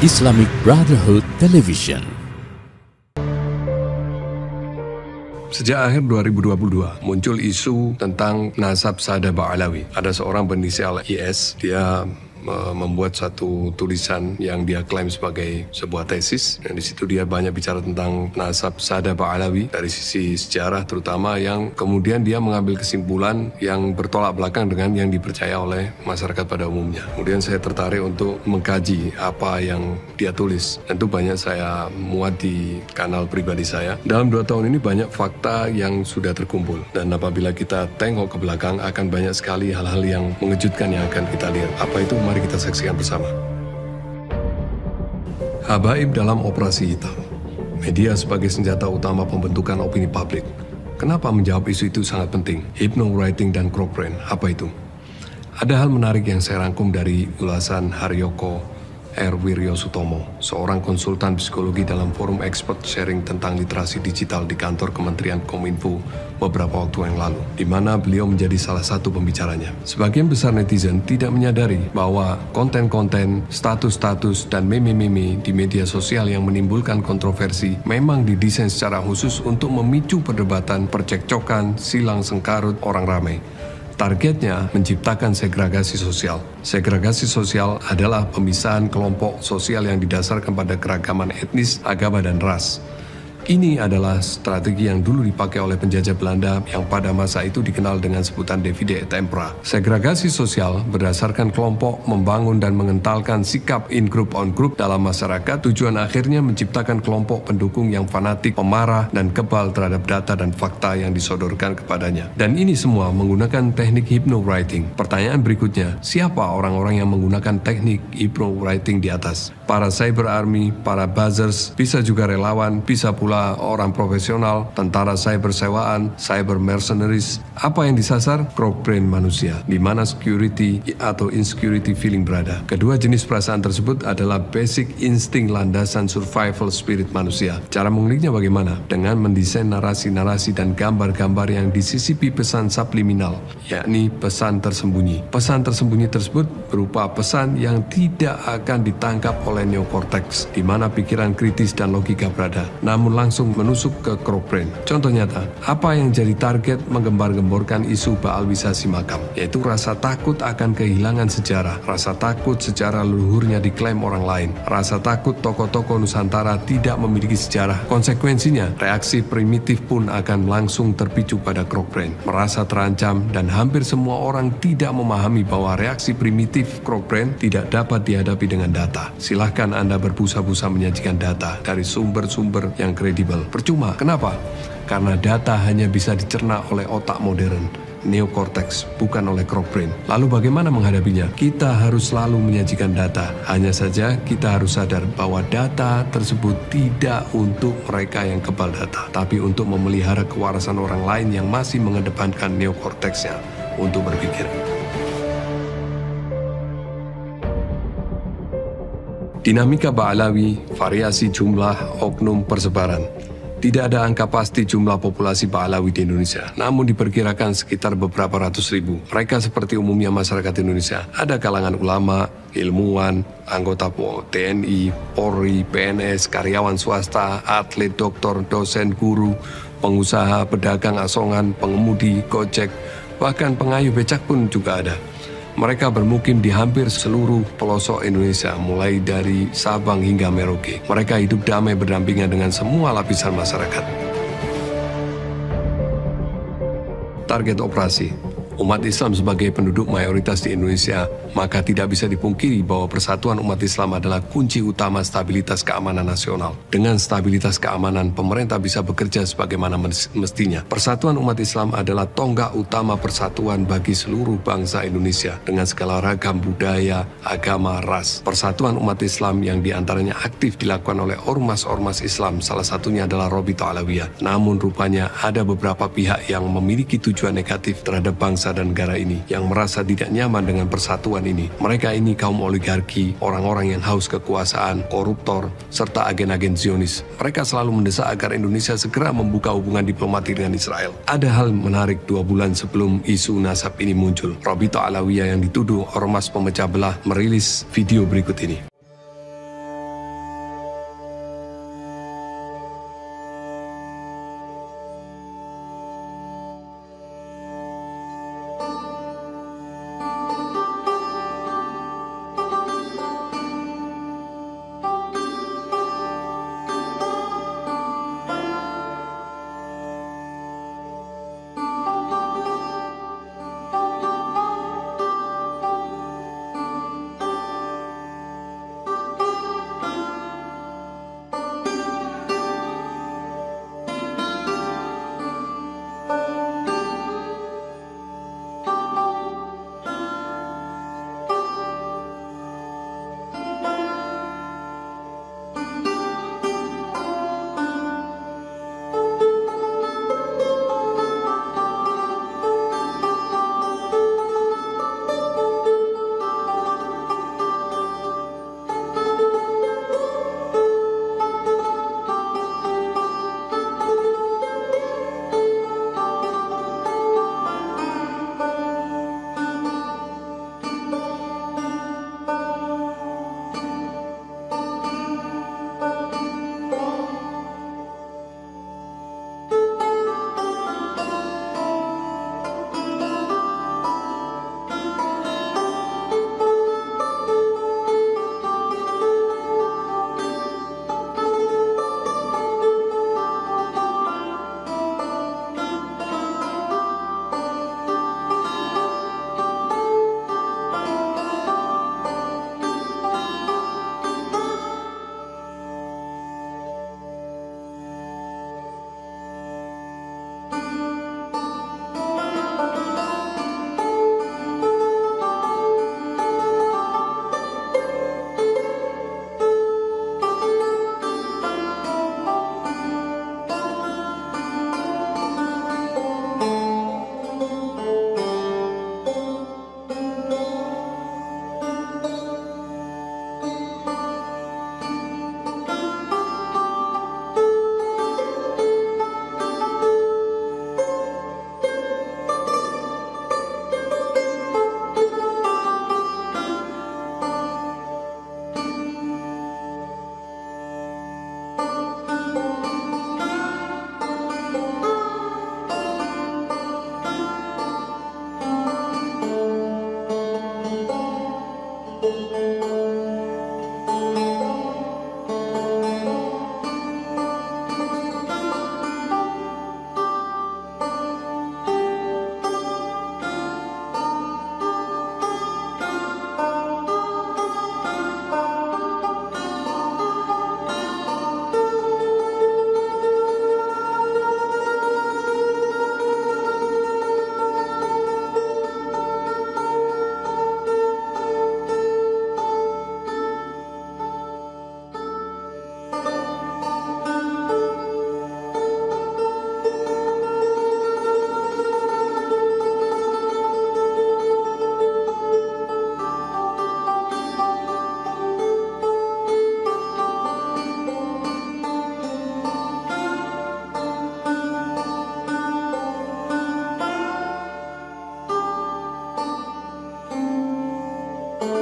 Islamic Brotherhood Television. Sejak akhir 2022, muncul isu tentang nasab Saada Ba'alawi. Ada seorang berinisial IS, dia membuat satu tulisan yang dia klaim sebagai sebuah tesis. Dan di situ dia banyak bicara tentang nasab Saada Ba'alawi dari sisi sejarah terutama, yang kemudian dia mengambil kesimpulan yang bertolak belakang dengan yang dipercaya oleh masyarakat pada umumnya. Kemudian saya tertarik untuk mengkaji apa yang dia tulis. Tentu banyak saya muat di kanal pribadi saya. Dalam 2 tahun ini banyak fakta yang sudah terkumpul. Dan apabila kita tengok ke belakang, akan banyak sekali hal-hal yang mengejutkan yang akan kita lihat. Apa itu? Mari kita saksikan bersama. Habaib dalam operasi hitam. Media sebagai senjata utama pembentukan opini publik. Kenapa menjawab isu itu sangat penting? Hypnowriting dan Cochrane, apa itu? Ada hal menarik yang saya rangkum dari ulasan Haryoko R. Wiryosutomo, seorang konsultan psikologi dalam forum expert sharing tentang literasi digital di kantor Kementerian Kominfo beberapa waktu yang lalu, di mana beliau menjadi salah satu pembicaranya. Sebagian besar netizen tidak menyadari bahwa konten-konten, status-status, dan meme-meme di media sosial yang menimbulkan kontroversi memang didesain secara khusus untuk memicu perdebatan, percekcokan, silang sengkarut orang ramai. Targetnya menciptakan segregasi sosial. Segregasi sosial adalah pemisahan kelompok sosial yang didasarkan pada keragaman etnis, agama, dan ras. Ini adalah strategi yang dulu dipakai oleh penjajah Belanda yang pada masa itu dikenal dengan sebutan divide et impera. Segregasi sosial berdasarkan kelompok membangun dan mengentalkan sikap in group on group dalam masyarakat. Tujuan akhirnya menciptakan kelompok pendukung yang fanatik, pemarah, dan kebal terhadap data dan fakta yang disodorkan kepadanya. Dan ini semua menggunakan teknik hypnowriting. Pertanyaan berikutnya, siapa orang-orang yang menggunakan teknik hypnowriting di atas? Para cyber army, para buzzers, bisa juga relawan, bisa pula orang profesional, tentara cyber sewaan, cyber mercenaries. Apa yang disasar? Cochrane manusia, di mana security atau insecurity feeling berada. Kedua jenis perasaan tersebut adalah basic insting landasan survival spirit manusia. Cara menguliknya bagaimana? Dengan mendesain narasi-narasi dan gambar-gambar yang disisipi pesan subliminal, yakni pesan tersembunyi. Pesan tersembunyi tersebut berupa pesan yang tidak akan ditangkap oleh neokorteks, di mana pikiran kritis dan logika berada, namun langsung menusuk ke Cochrane. Contoh nyata, apa yang jadi target menggembar-gemborkan isu baalwisasi makam, yaitu rasa takut akan kehilangan sejarah, rasa takut sejarah leluhurnya diklaim orang lain, rasa takut tokoh-tokoh Nusantara tidak memiliki sejarah. Konsekuensinya, reaksi primitif pun akan langsung terpicu pada Cochrane, merasa terancam, dan hampir semua orang tidak memahami bahwa reaksi primitif Cochrane tidak dapat dihadapi dengan data. Silahkan Anda berbusa-busa menyajikan data dari sumber-sumber yang kredibel. Percuma. Kenapa? Karena data hanya bisa dicerna oleh otak modern, neokorteks, bukan oleh Cochrane. Lalu bagaimana menghadapinya? Kita harus selalu menyajikan data. Hanya saja kita harus sadar bahwa data tersebut tidak untuk mereka yang kebal data, tapi untuk memelihara kewarasan orang lain yang masih mengedepankan neokorteksnya untuk berpikir. Dinamika Ba'alawi, variasi jumlah, oknum, persebaran. Tidak ada angka pasti jumlah populasi Ba'alawi di Indonesia, namun diperkirakan sekitar beberapa ratus ribu. Mereka seperti umumnya masyarakat Indonesia. Ada kalangan ulama, ilmuwan, anggota TNI, Polri, PNS, karyawan swasta, atlet, dokter, dosen, guru, pengusaha, pedagang asongan, pengemudi, gojek, bahkan pengayuh becak pun juga ada. Mereka bermukim di hampir seluruh pelosok Indonesia, mulai dari Sabang hingga Merauke. Mereka hidup damai berdampingan dengan semua lapisan masyarakat. Target operasi. Umat Islam sebagai penduduk mayoritas di Indonesia, maka tidak bisa dipungkiri bahwa persatuan umat Islam adalah kunci utama stabilitas keamanan nasional. Dengan stabilitas keamanan, pemerintah bisa bekerja sebagaimana mestinya. Persatuan umat Islam adalah tonggak utama persatuan bagi seluruh bangsa Indonesia dengan segala ragam budaya, agama, ras. Persatuan umat Islam yang diantaranya aktif dilakukan oleh ormas-ormas Islam, salah satunya adalah Robito Alawiyah. Namun rupanya ada beberapa pihak yang memiliki tujuan negatif terhadap bangsa dan negara ini, yang merasa tidak nyaman dengan persatuan ini. Mereka ini kaum oligarki, orang-orang yang haus kekuasaan, koruptor, serta agen-agen Zionis. Mereka selalu mendesak agar Indonesia segera membuka hubungan diplomatik dengan Israel. Ada hal menarik 2 bulan sebelum isu nasab ini muncul. Robito Alawiyah yang dituduh ormas pemecah belah merilis video berikut ini.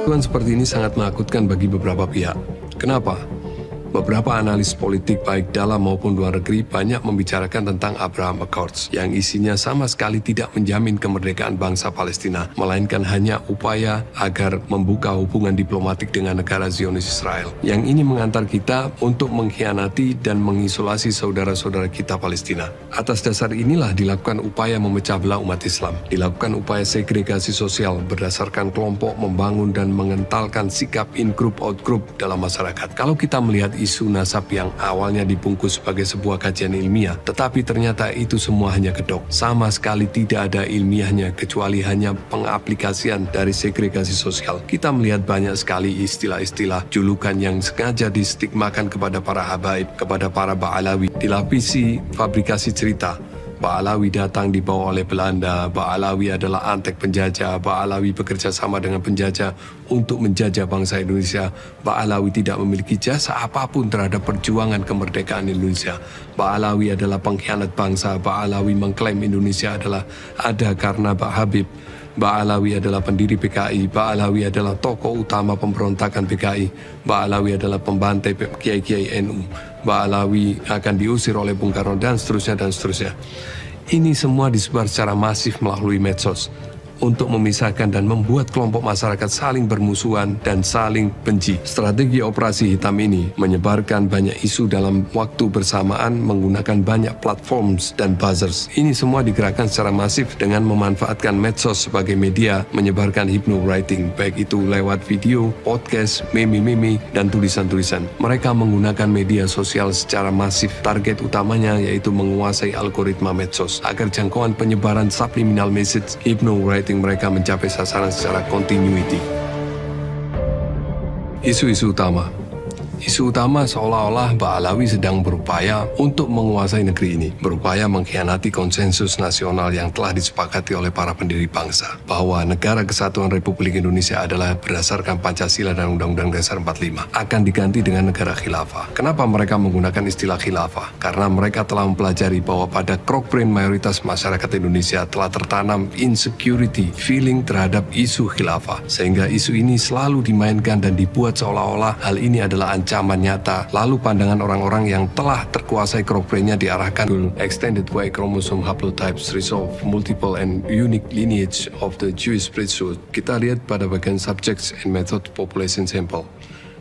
Tuan seperti ini sangat menakutkan bagi beberapa pihak. Kenapa? Beberapa analis politik baik dalam maupun luar negeri banyak membicarakan tentang Abraham Accords yang isinya sama sekali tidak menjamin kemerdekaan bangsa Palestina, melainkan hanya upaya agar membuka hubungan diplomatik dengan negara Zionis Israel. Yang ini mengantar kita untuk mengkhianati dan mengisolasi saudara-saudara kita Palestina. Atas dasar inilah dilakukan upaya memecah belah umat Islam, dilakukan upaya segregasi sosial berdasarkan kelompok, membangun dan mengentalkan sikap in-group out-group dalam masyarakat. Kalau kita melihat isu nasab yang awalnya dibungkus sebagai sebuah kajian ilmiah, tetapi ternyata itu semua hanya kedok. Sama sekali tidak ada ilmiahnya, kecuali hanya pengaplikasian dari segregasi sosial. Kita melihat banyak sekali istilah-istilah julukan yang sengaja distigmakan kepada para habaib, kepada para Ba'alawi, dilapisi fabrikasi cerita. Ba'alawi datang dibawa oleh Belanda, Ba'alawi adalah antek penjajah, Ba'alawi bekerja sama dengan penjajah untuk menjajah bangsa Indonesia, Ba'alawi tidak memiliki jasa apapun terhadap perjuangan kemerdekaan Indonesia, Ba'alawi adalah pengkhianat bangsa, Ba'alawi mengklaim Indonesia adalah ada karena Pak Habib, Ba'alawi adalah pendiri PKI, Ba'alawi adalah tokoh utama pemberontakan PKI, Ba'alawi adalah pembantai kiai-kiai NU, Ba'alawi akan diusir oleh Bung Karno dan seterusnya dan seterusnya. Ini semua disebar secara masif melalui medsos untuk memisahkan dan membuat kelompok masyarakat saling bermusuhan dan saling benci. Strategi operasi hitam ini menyebarkan banyak isu dalam waktu bersamaan menggunakan banyak platforms dan buzzers. Ini semua digerakkan secara masif dengan memanfaatkan medsos sebagai media menyebarkan hypno-writing, baik itu lewat video, podcast, meme-meme, dan tulisan-tulisan. Mereka menggunakan media sosial secara masif. Target utamanya yaitu menguasai algoritma medsos agar jangkauan penyebaran subliminal message hypno-writing mereka mencapai sasaran secara continuity. Isu-isu utama. Isu utama seolah-olah Ba'alawi sedang berupaya untuk menguasai negeri ini, berupaya mengkhianati konsensus nasional yang telah disepakati oleh para pendiri bangsa, bahwa Negara Kesatuan Republik Indonesia adalah berdasarkan Pancasila dan Undang-Undang Dasar 45, akan diganti dengan negara khilafah. Kenapa mereka menggunakan istilah khilafah? Karena mereka telah mempelajari bahwa pada krok-brain mayoritas masyarakat Indonesia telah tertanam insecurity, feeling terhadap isu khilafah, sehingga isu ini selalu dimainkan dan dibuat seolah-olah hal ini adalah ancaman nyata. Lalu pandangan orang-orang yang telah terkuasai krok-brainnya diarahkan ke extended Y chromosome haplotypes resolve multiple and unique lineage of the Jewish priesthood. Kita lihat pada bagian subjects and method population sample.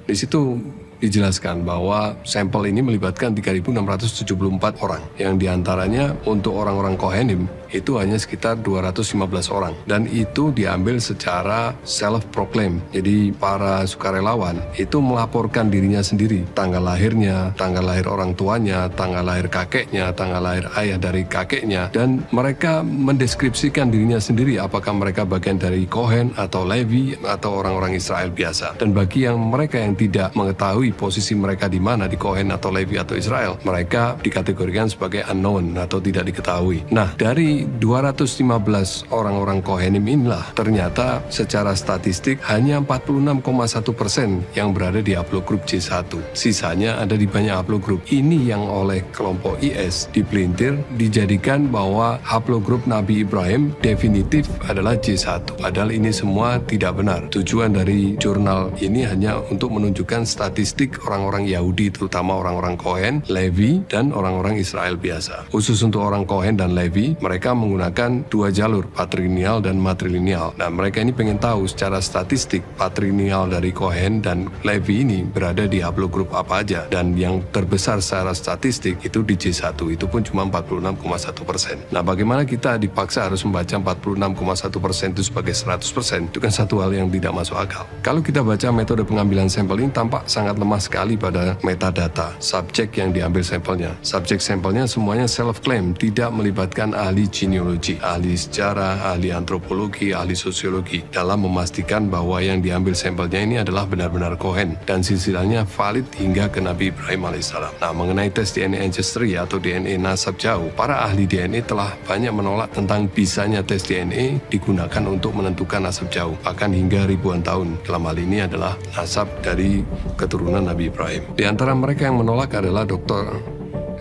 Di situ dijelaskan bahwa sampel ini melibatkan 3.674 orang, yang diantaranya untuk orang-orang Kohenim itu hanya sekitar 215 orang, dan itu diambil secara self-proclaim. Jadi para sukarelawan itu melaporkan dirinya sendiri, tanggal lahirnya, tanggal lahir orang tuanya, tanggal lahir kakeknya, tanggal lahir ayah dari kakeknya, dan mereka mendeskripsikan dirinya sendiri apakah mereka bagian dari Kohen atau Levi atau orang-orang Israel biasa. Dan bagi mereka yang tidak mengetahui posisi mereka di mana, di Kohen atau Levi atau Israel, mereka dikategorikan sebagai unknown atau tidak diketahui. Nah, dari 215 orang-orang Kohenim inilah ternyata secara statistik hanya 46,1% yang berada di haplogrup J1. Sisanya ada di banyak haplogrup. Ini yang oleh kelompok IS dipelintir, dijadikan bahwa haplogrup Nabi Ibrahim definitif adalah J1. Padahal ini semua tidak benar. Tujuan dari jurnal ini hanya untuk menunjukkan statistik orang-orang Yahudi, terutama orang-orang Kohen, Levi, dan orang-orang Israel biasa. Khusus untuk orang Kohen dan Levi, mereka menggunakan dua jalur, patrilineal dan matrilineal. Nah, mereka ini pengen tahu secara statistik patrilineal dari Kohen dan Levi ini berada di haplogrup apa aja. Dan yang terbesar secara statistik itu di J1, itu pun cuma 46,1%. Nah, bagaimana kita dipaksa harus membaca 46,1% itu sebagai 100%? Itu kan satu hal yang tidak masuk akal. Kalau kita baca metode pengambilan sampel ini tampak sangat lemah sekali pada metadata, subjek yang diambil sampelnya. Subjek sampelnya semuanya self-claim, tidak melibatkan ahli genealogi, ahli sejarah, ahli antropologi, ahli sosiologi dalam memastikan bahwa yang diambil sampelnya ini adalah benar-benar Kohen dan silsilahnya valid hingga ke Nabi Ibrahim alaihissalam. Nah, mengenai tes DNA ancestry atau DNA nasab jauh, para ahli DNA telah banyak menolak tentang bisanya tes DNA digunakan untuk menentukan nasab jauh, bahkan hingga ribuan tahun. Dalam hal ini adalah nasab dari keturunan Nabi Ibrahim. Di antara mereka yang menolak adalah Dr.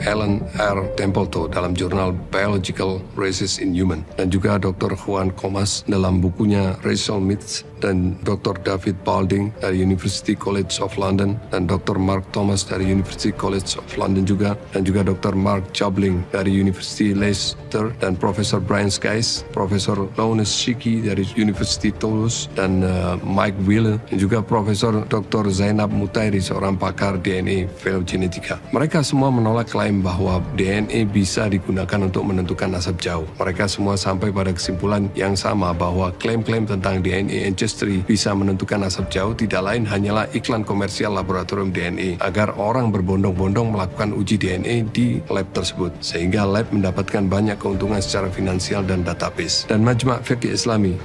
Alan R. Templeton dalam jurnal Biological Races in Human, dan juga Dr. Juan Comas dalam bukunya Racial Myths, dan Dr. David Balding dari University College of London, dan Dr. Mark Thomas dari University College of London juga, dan juga Dr. Mark Jobling dari University Leicester, dan Profesor Brian Skies, Profesor Lawrence Shiki dari University Toulouse, dan Mike Wheeler, dan juga Profesor Dr. Zainab Mutairi, seorang pakar DNA phylogenetika. Mereka semua menolak klaim bahwa DNA bisa digunakan untuk menentukan nasab jauh. Mereka semua sampai pada kesimpulan yang sama bahwa klaim-klaim tentang DNA ancestry bisa menentukan nasab jauh tidak lain hanyalah iklan komersial laboratorium DNA agar orang berbondong-bondong melakukan uji DNA di lab tersebut, sehingga lab mendapatkan banyak keuntungan secara finansial dan database. Dan Majma' Fiqh Islami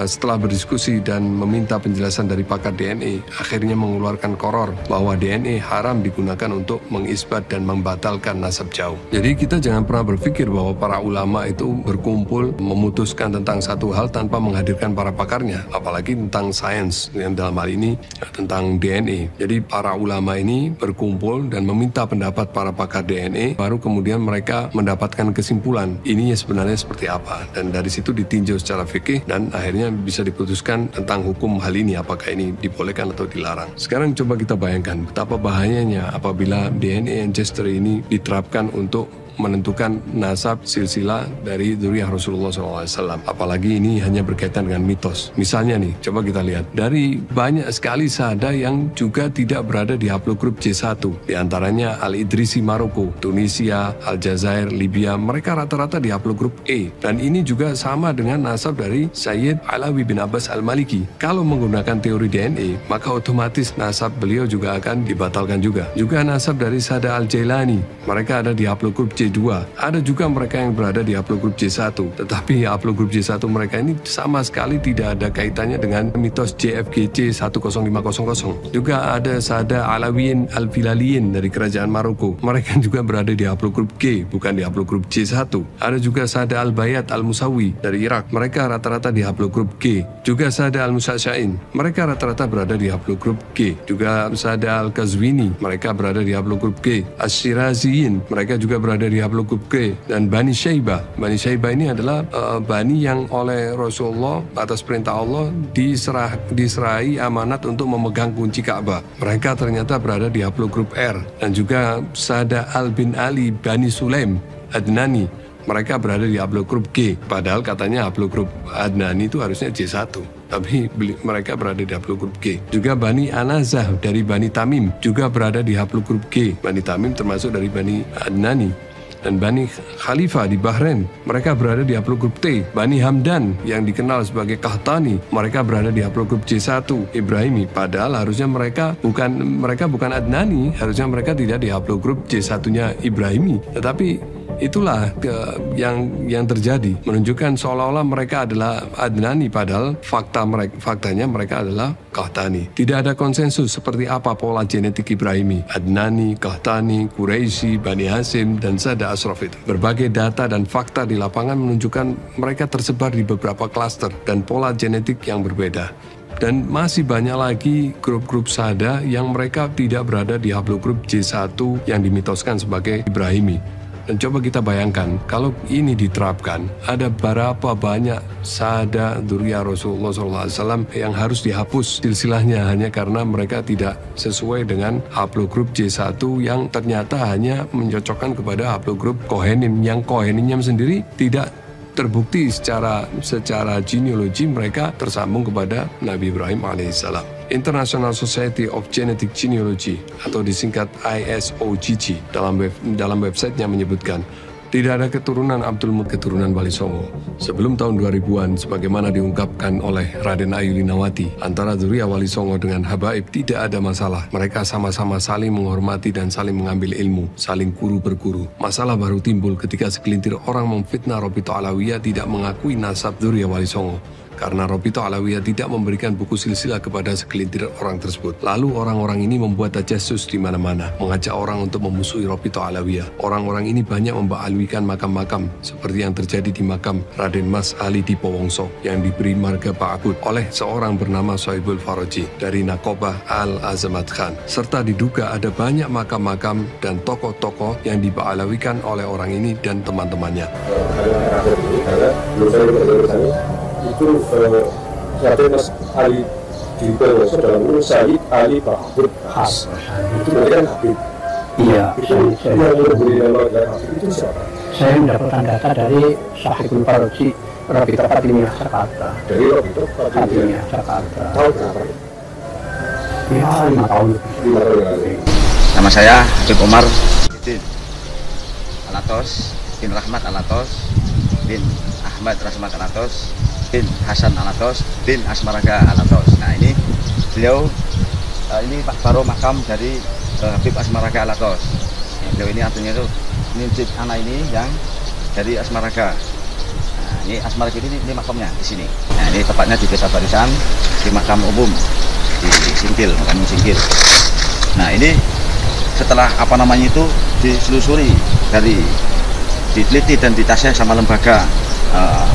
setelah berdiskusi dan meminta penjelasan dari pakar DNA, akhirnya mengeluarkan koror bahwa DNA haram digunakan untuk mengisbat dan membatalkan nasab jauh. Jadi kita jangan pernah berpikir bahwa para ulama itu berkumpul memutuskan tentang satu hal tanpa menghadirkan para pakarnya, apalagi tentang sains, yang dalam hal ini tentang DNA. Jadi para ulama ini berkumpul dan meminta pendapat para pakar DNA, baru kemudian mereka mendapatkan kesimpulan ini sebenarnya seperti apa, dan dari situ ditinjau secara fikih dan akhirnya bisa diputuskan tentang hukum hal ini, apakah ini dibolehkan atau dilarang. Sekarang coba kita bayangkan betapa bahayanya apabila DNA ancestry ini diterapkan untuk menentukan nasab silsilah dari dzurriyyah Rasulullah SAW. Apalagi ini hanya berkaitan dengan mitos. Misalnya nih, coba kita lihat. Dari banyak sekali syahada yang juga tidak berada di haplogrup J1. Di antaranya Al-Idrisi Maroko, Tunisia, Aljazair, Libya, mereka rata-rata di haplogrup E. Dan ini juga sama dengan nasab dari Sayyid Alawi bin Abbas Al-Maliki. Kalau menggunakan teori DNA, maka otomatis nasab beliau juga akan dibatalkan juga. Juga nasab dari Sada Al-Jailani, mereka ada di haplogrup J2. Ada juga mereka yang berada di haplogrup J1, tetapi haplogrup J1 mereka ini sama sekali tidak ada kaitannya dengan mitos JFGC 10500. Juga ada Sada Alawiyin Al-Filaliyin dari kerajaan Maroko, mereka juga berada di haplogrup G, bukan di haplogrup J1. Ada juga Sada Al-Bayat Al-Musawi dari Irak, mereka rata-rata di haplogrup G. Juga Sada Al-Musasyain, mereka rata-rata berada di haplogrup G. Juga Sada Al-Qazwini, mereka berada di haplogrup G. Asyiraziyin, mereka juga berada di haplogrup G. Dan Bani Syaibah, Bani Syaibah ini adalah Bani yang oleh Rasulullah atas perintah Allah diserai amanat untuk memegang kunci Ka'bah. Mereka ternyata berada di haplogrup R. Dan juga Sada Al bin Ali Bani Sulaim Adnani, mereka berada di haplogrup G. Padahal katanya haplogrup Adnani itu harusnya J1, tapi mereka berada di haplogrup G. Juga Bani Anazah dari Bani Tamim juga berada di haplogrup G. Bani Tamim termasuk dari Bani Adnani. Dan Bani Khalifah di Bahrain, mereka berada di haplogrup T. Bani Hamdan yang dikenal sebagai Qahtani, mereka berada di haplogrup J1 Ibrahimi. Padahal harusnya mereka bukan Adnani, harusnya mereka tidak di haplogrup J1-nya Ibrahimi. Tetapi itulah yang terjadi, menunjukkan seolah-olah mereka adalah Adnani, padahal faktanya mereka adalah Qahtani. Tidak ada konsensus seperti apa pola genetik Ibrahimi, Adnani, Qahtani, Quraisy, Bani Hasim, dan Sada Ashraf itu. Berbagai data dan fakta di lapangan menunjukkan mereka tersebar di beberapa klaster dan pola genetik yang berbeda. Dan masih banyak lagi grup-grup Sada yang mereka tidak berada di haplogrup J1 yang dimitoskan sebagai Ibrahimi. Dan coba kita bayangkan, kalau ini diterapkan, ada berapa banyak Sada dzurriyyah Rasulullah SAW yang harus dihapus silsilahnya hanya karena mereka tidak sesuai dengan haplogrup J1 yang ternyata hanya mencocokkan kepada haplogrup Kohenim, yang Kohenimnya sendiri tidak terbukti secara genealogi mereka tersambung kepada Nabi Ibrahim alaihissalam. International Society of Genetic Genealogy atau disingkat ISOGG dalam websitenya menyebutkan tidak ada keturunan Abdul Muttalib keturunan Wali Songo. Sebelum tahun 2000-an, sebagaimana diungkapkan oleh Raden Ayu Linawati, antara dzurriyyah Wali Songo dengan Habaib tidak ada masalah. Mereka sama-sama saling menghormati dan saling mengambil ilmu, saling guru berguru. Masalah baru timbul ketika segelintir orang memfitnah Robito Alawiyah tidak mengakui nasab dzurriyyah Wali Songo. karena Robito Alawiyah tidak memberikan buku silsilah kepada segelintir orang tersebut. Lalu orang-orang ini membuat tajasus di mana-mana, mengajak orang untuk memusuhi Robito Alawiyah. Orang-orang ini banyak memba'alwikan makam-makam seperti yang terjadi di makam Raden Mas Ali Dipo Wongso yang diberi marga Ba'abud oleh seorang bernama Sohibul Faraji dari Nakobah Al-Azamat Khan. Serta diduga ada banyak makam-makam dan tokoh-tokoh yang diba'alawikan oleh orang ini dan teman-temannya. Itu Raden Mas Ali Dipo Wongso dalam urus Sayyid Ali Ba'abud Khas. Itu berarti kan Habib. Iya. Yang memberi nama Habib itu siapa? Saya mendapatkan data dari Sohibul Faraji Robito Fatimiyah Jakarta. Dari Robito Fatimiyah Jakarta. Tahun berapa? Ya, 5 tahun. 5 tahun yang lalu. Nama saya Habib Omar bin Alatos bin Rahmat Alatos bin Ahmad Rahmat Alatos bin Hasan Alatos bin Asmaraga Alatos. Nah ini beliau ini Pak Baro makam dari Habib Asmaraga Alatos. Beliau ini artinya itu nincip anak ini yang dari Asmaraga. Nah, ini Asmaraga ini makamnya di sini. Nah ini tepatnya di Desa Barisan di makam umum di Singkil, makam Singkil. Nah ini setelah apa namanya itu diselusuri dari diteliti dan ditasih sama lembaga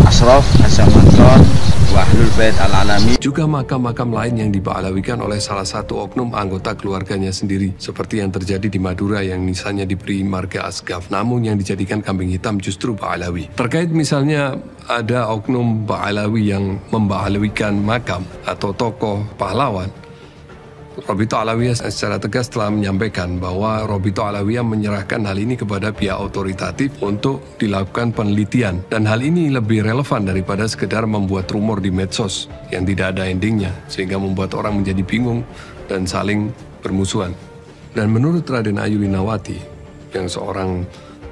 Ashraf Az-Zamanton Wahlul Bait Al-Alami. Juga makam-makam lain yang diba'alawikan oleh salah satu oknum anggota keluarganya sendiri, seperti yang terjadi di Madura yang misalnya diberi marga Asgaf, namun yang dijadikan kambing hitam justru Ba'alawi. Terkait misalnya ada oknum Ba'alawi yang memba'alawikan makam atau tokoh pahlawan, Robito Alawiyah secara tegas telah menyampaikan bahwa Robito Alawiyah menyerahkan hal ini kepada pihak otoritatif untuk dilakukan penelitian, dan hal ini lebih relevan daripada sekedar membuat rumor di medsos yang tidak ada endingnya sehingga membuat orang menjadi bingung dan saling bermusuhan. Dan menurut Raden Ayu Linawati yang seorang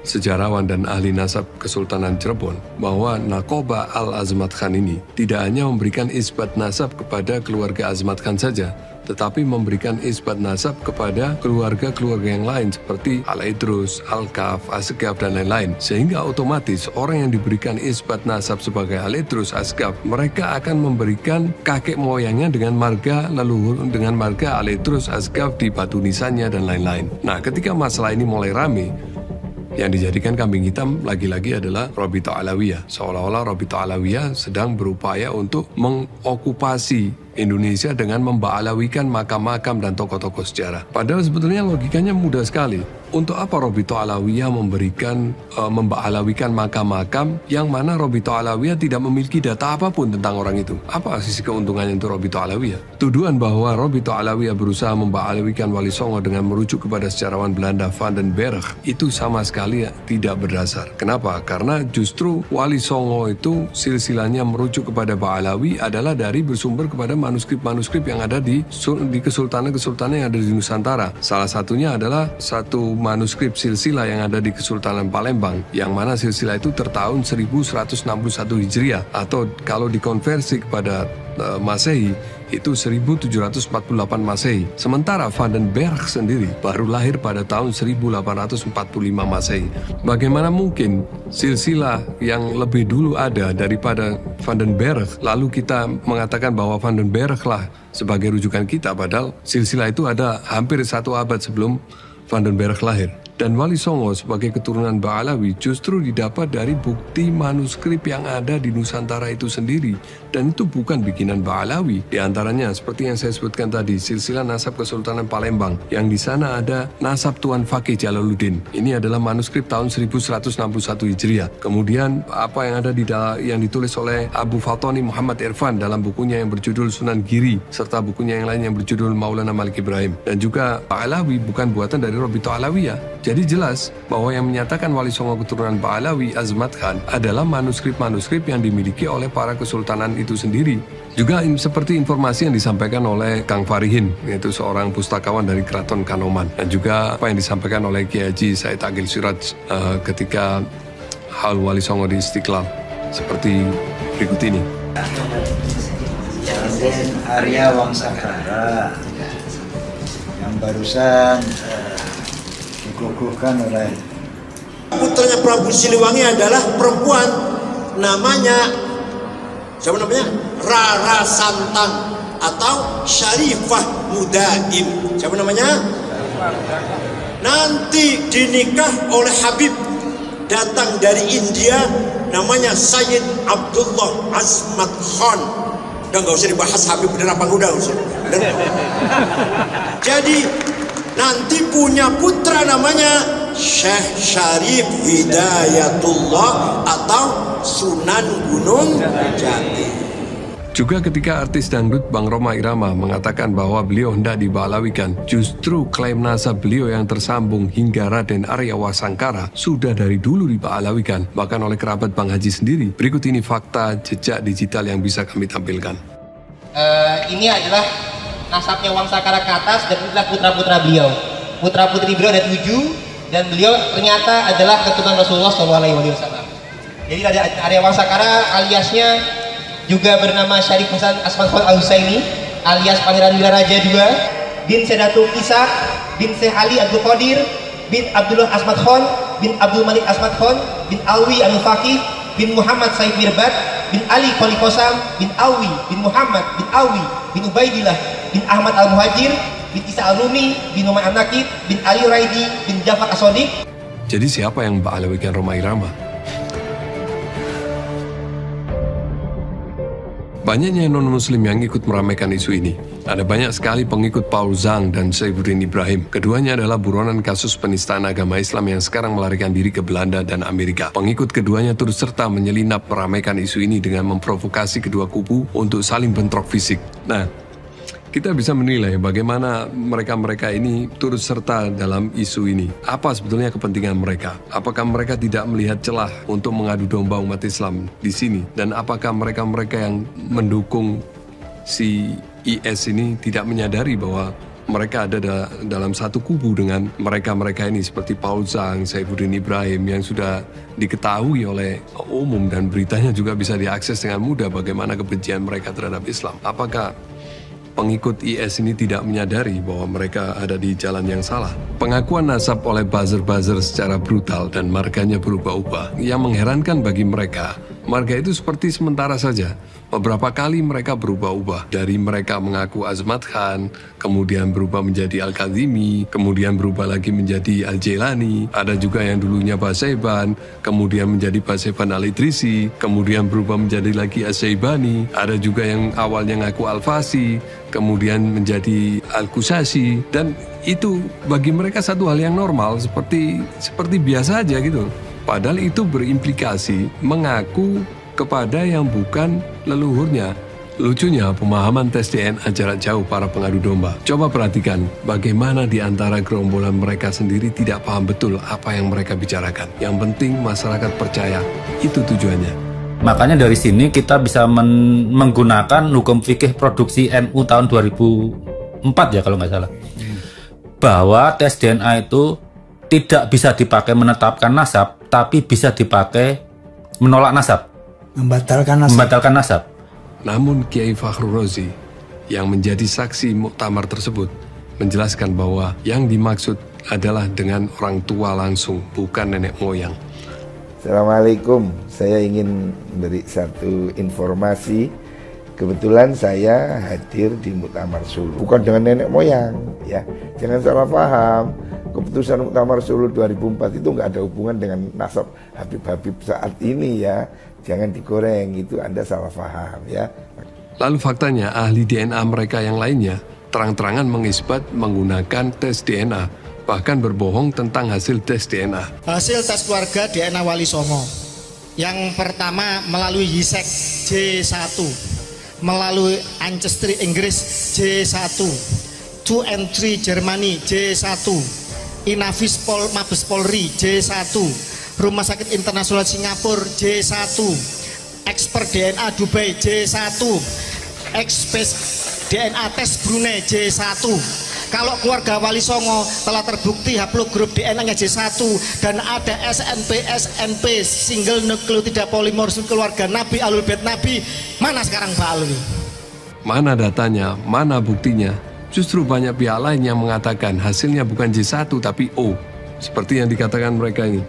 sejarawan dan ahli nasab Kesultanan Cirebon, bahwa Nakobah Al-Azmat Khan ini tidak hanya memberikan isbat nasab kepada keluarga Azmat Khan saja, tetapi memberikan isbat nasab kepada keluarga-keluarga yang lain seperti Al-Idrus, Al-Kaf, Asgaf, dan lain-lain. Sehingga otomatis orang yang diberikan isbat nasab sebagai Al-Idrus, Asgaf, mereka akan memberikan kakek moyangnya dengan marga leluhur, dengan marga Al-Idrus, Asgaf di batu nisannya dan lain-lain. Nah, ketika masalah ini mulai rame, yang dijadikan kambing hitam lagi-lagi adalah Robito Alawiyah. Seolah-olah Robito Alawiyah sedang berupaya untuk mengokupasi Indonesia dengan memba'alawikan makam-makam dan tokoh-tokoh sejarah. Padahal sebetulnya logikanya mudah sekali. Untuk apa Robito Alawiyah memba'alawikan makam-makam yang mana Robito Alawiyah tidak memiliki data apapun tentang orang itu? Apa sisi keuntungannya untuk Robito Alawiyah? Tuduhan bahwa Robito Alawiyah berusaha memba'alawikan Wali Songo dengan merujuk kepada sejarawan Belanda Van den Berg itu sama sekali tidak berdasar. Kenapa? Karena justru Wali Songo itu silsilahnya merujuk kepada Ba'alawi adalah dari bersumber kepada manuskrip-manuskrip yang ada di kesultanan-kesultanan yang ada di Nusantara. Salah satunya adalah satu manuskrip silsilah yang ada di Kesultanan Palembang, yang mana silsilah itu tertahun 1161 Hijriah, atau kalau dikonversi kepada Masehi itu 1748 Masehi. Sementara Van den Berg sendiri baru lahir pada tahun 1845 Masehi. Bagaimana mungkin silsilah yang lebih dulu ada daripada Van den Berg, lalu kita mengatakan bahwa Van den Berg lah sebagai rujukan kita, padahal silsilah itu ada hampir 1 abad sebelum Van den Berg lahir. Dan Wali Songo sebagai keturunan Ba'alawi justru didapat dari bukti manuskrip yang ada di Nusantara itu sendiri. Dan itu bukan bikinan Ba'alawi. Di antaranya seperti yang saya sebutkan tadi, silsilah nasab Kesultanan Palembang, yang di sana ada nasab Tuan Fakih Jalaluddin. Ini adalah manuskrip tahun 1161 Hijriah. Kemudian apa yang ada yang ditulis oleh Abu Fatoni Muhammad Irfan dalam bukunya yang berjudul Sunan Giri, serta bukunya yang lain yang berjudul Maulana Malik Ibrahim. Dan juga Ba'alawi bukan buatan dari Robito Alawiyah. Jadi jelas bahwa yang menyatakan Wali Songo keturunan Ba'alawi Azmat Khan adalah manuskrip-manuskrip yang dimiliki oleh para kesultanan itu sendiri. Juga seperti informasi yang disampaikan oleh Kang Farihin, yaitu seorang pustakawan dari Keraton Kanoman. Dan juga apa yang disampaikan oleh Kiai Haji Said Agil Siraj ketika hal Wali Songo di Istiqlal. Seperti berikut ini. Arya Wangsakara yang barusan dikukuhkan oleh putranya Prabu Siliwangi adalah perempuan namanya Siapa namanya? Rara Santang atau Syarifah Mudaim. Siapa namanya? Nanti dinikah oleh Habib datang dari India, namanya Sayyid Abdullah Azmat Khan. Udah nggak usah dibahas Habib bener apa udah usah. Jadi nanti punya putra namanya Syekh Syarif Hidayatullah atau Sunan Gunung Jati. Juga ketika artis dangdut Bang Rhoma Irama mengatakan bahwa beliau hendak dibalawikan, justru klaim nasab beliau yang tersambung hingga Raden Arya Wasangkara sudah dari dulu dibalawikan, bahkan oleh kerabat Bang Haji sendiri. Berikut ini fakta jejak digital yang bisa kami tampilkan. Ini adalah nasabnya Wangsakara ke atas dan inilah putra-putra beliau. Putra-putri beliau ada 7 dan beliau ternyata adalah keturunan Rasulullah SAW. Jadi Arya Wangsakara aliasnya juga bernama Syarif Hasan Asmat Khan Al-Husaini alias Pangeran Wiraraja II bin Sedatul Kisah bin Syekh Ali Abdul Qadir bin Abdullah Asmat Khan bin Abdul Malik Asmat Khan bin Alwi Al-Faqih bin Muhammad Said Mirbad bin Ali Kholi Qasam bin Alwi bin Muhammad bin Alwi bin Ubaidillah bin Ahmad Al-Muhajir bin Isa Al-Rumi bin Umar An-Nakib bin Ali Raidi bin Jafar As-Sadiq. Jadi siapa yang membalawikan Rhoma Irama? Banyaknya non-muslim yang ikut meramaikan isu ini. Ada banyak sekali pengikut Paul Zhang dan Saifuddin Ibrahim. Keduanya adalah buronan kasus penistaan agama Islam yang sekarang melarikan diri ke Belanda dan Amerika. Pengikut keduanya turut serta menyelinap meramaikan isu ini dengan memprovokasi kedua kubu untuk saling bentrok fisik. Nah, kita bisa menilai bagaimana mereka-mereka ini turut serta dalam isu ini. Apa sebetulnya kepentingan mereka? Apakah mereka tidak melihat celah untuk mengadu domba umat Islam di sini? Dan apakah mereka-mereka yang mendukung si IS ini tidak menyadari bahwa mereka ada dalam satu kubu dengan mereka-mereka ini seperti Paul Zhang, Saifuddin Ibrahim yang sudah diketahui oleh umum dan beritanya juga bisa diakses dengan mudah bagaimana kebencian mereka terhadap Islam? Apakah pengikut IS ini tidak menyadari bahwa mereka ada di jalan yang salah? Pengakuan nasab oleh buzzer-buzzer secara brutal dan marganya berubah-ubah. Yang mengherankan bagi mereka, marga itu seperti sementara saja. Beberapa kali mereka berubah-ubah. Dari mereka mengaku Azmat Khan, kemudian berubah menjadi Al-Kazimi, kemudian berubah lagi menjadi Al-Jailani. Ada juga yang dulunya Basaiban, kemudian menjadi Basaiban Al-Idrisi, kemudian berubah menjadi lagi As-Saibani. Ada juga yang awalnya ngaku Al-Fasi, kemudian menjadi Al-Kusasi. Dan itu bagi mereka satu hal yang normal, seperti biasa aja gitu. Padahal itu berimplikasi mengaku kepada yang bukan leluhurnya. Lucunya, pemahaman tes DNA jarak jauh para pengadu domba. Coba perhatikan bagaimana di antara gerombolan mereka sendiri tidak paham betul apa yang mereka bicarakan. Yang penting masyarakat percaya, itu tujuannya. Makanya dari sini kita bisa menggunakan hukum fikih produksi NU tahun 2004 ya kalau nggak salah. Bahwa tes DNA itu tidak bisa dipakai menetapkan nasab, tapi bisa dipakai menolak nasab. Membatalkan nasab. Namun Kiai Fakhrul Razi yang menjadi saksi muktamar tersebut menjelaskan bahwa yang dimaksud adalah dengan orang tua langsung, bukan nenek moyang. Assalamualaikum, saya ingin beri satu informasi. Kebetulan saya hadir di Muktamar Solo, bukan dengan nenek moyang, ya. Jangan salah paham. Keputusan Muktamar Solo 2004 itu nggak ada hubungan dengan nasab Habib-Habib saat ini ya. Jangan digoreng, itu Anda salah paham ya. Lalu faktanya ahli DNA mereka yang lainnya terang-terangan mengisbat menggunakan tes DNA, bahkan berbohong tentang hasil tes DNA. Hasil tes keluarga DNA Wali Songo. Yang pertama melalui YISEK J1, melalui Ancestry Inggris J1, 2 and 3 Jermani J1, Inavis Mabes Polri J1, Rumah Sakit Internasional Singapura J1, Expert DNA Dubai J1, Expert DNA Tes Brunei J1. Kalau keluarga Wali Songo telah terbukti haplogrup DNA-nya J1 dan ada SNP single nukleotida polimorfis keluarga Nabi Alul Bait Nabi, mana sekarang Pak Alwi? Mana datanya, mana buktinya? Justru banyak pihak lain yang mengatakan hasilnya bukan J1 tapi O, seperti yang dikatakan mereka ini.